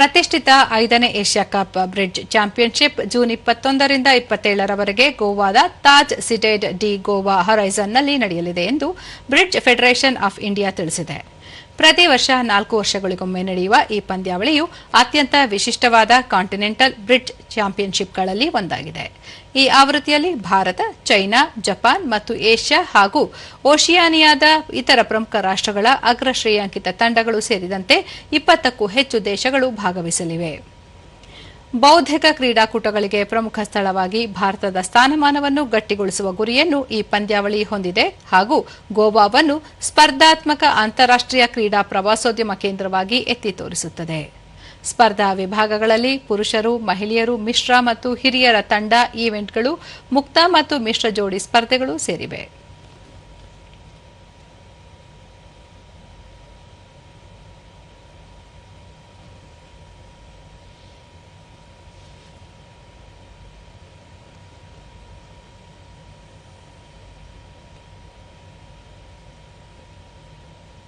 ಪ್ರತಿಷ್ಠಿತ 5ನೇ Asia cup bridge championship June 21ರಿಂದ 27ರವರೆಗೆ ಗೋವಾದ ತಾಜ್ ಸಿಟೆಡ್ ಡಿ ಗೋವಾ ಹೊರೈಸನ್ನಲ್ಲಿ ನಡೆಯಲಿದೆ ಎಂದು ಬ್ರಿಡ್ಜ್ ಫೆಡರೇಷನ್ ಆಫ್ ಇಂಡಿಯಾ ತಿಳಿಸಿದೆ. ಪ್ರತಿ ವರ್ಷ 4 ವರ್ಷಗಳಿಗೊಮ್ಮೆ ನಡೆಯುವ ಈ ಪಂದ್ಯಾವಳಿಯು ಅತ್ಯಂತ ವಿಶಿಷ್ಟವಾದ ಕಾಂಟಿನೆಂಟಲ್ ಬ್ರಿಡ್ಜ್ ಚಾಂಪಿಯನ್ಶಿಪ್ಗಳಲ್ಲಿ ಒಂದಾಗಿದೆ. ಈ ಆವೃತ್ತಿಯಲ್ಲಿ ಭಾರತ, ಚೈನಾ, ಜಪಾನ್ ಮತ್ತು ಏಷ್ಯಾ ಹಾಗೂ ಓಷಿಯಾನಿಯಾದ ಇತರ ಪ್ರಮುಖ ರಾಷ್ಟ್ರಗಳ ಅಗ್ರ ಶ್ರೇಯಾಂಕಿತ ತಂಡಗಳು ಸೇರಿದಂತೆ 20ಕ್ಕೂ ಹೆಚ್ಚು ದೇಶಗಳು ಭಾಗವಹಿಸಲಿವೆ. ಬೌದ್ಧಿಕ ಕ್ರೀಡಾಕೂಟಗಳಿಗೆ ಪ್ರಮುಖ ಸ್ಥಳವಾಗಿ ಭಾರತದ ಸ್ಥಾನಮಾನವನ್ನು ಗಟ್ಟಿಗೊಳಿಸುವ ಗುರಿಯನ್ನು ಈ ಪಂದ್ಯಾವಳಿ ಹೊಂದಿದೆ ಹಾಗೂ ಗೋವಾವನ್ನು ಸ್ಪರ್ಧಾತ್ಮಕ ಅಂತಾರಾಷ್ಟ್ರೀಯ ಕ್ರೀಡಾ ಪ್ರವಾಸೋದ್ಯಮ ಕೇಂದ್ರವಾಗಿ ಎತ್ತಿ ತೋರಿಸುತ್ತದೆ. ಸ್ಪರ್ಧಾ ವಿಭಾಗಗಳಲ್ಲಿ ಪುರುಷರು, ಮಹಿಳೆಯರು, ಮಿಶ್ರ ಮತ್ತು ಹಿರಿಯರ ತಂಡ ಈವೆಂಟ್ಗಳು, ಮುಕ್ತ ಮತ್ತು ಮಿಶ್ರ ಜೋಡಿ ಸ್ಪರ್ಧೆಗಳು ಸೇರಿವೆ.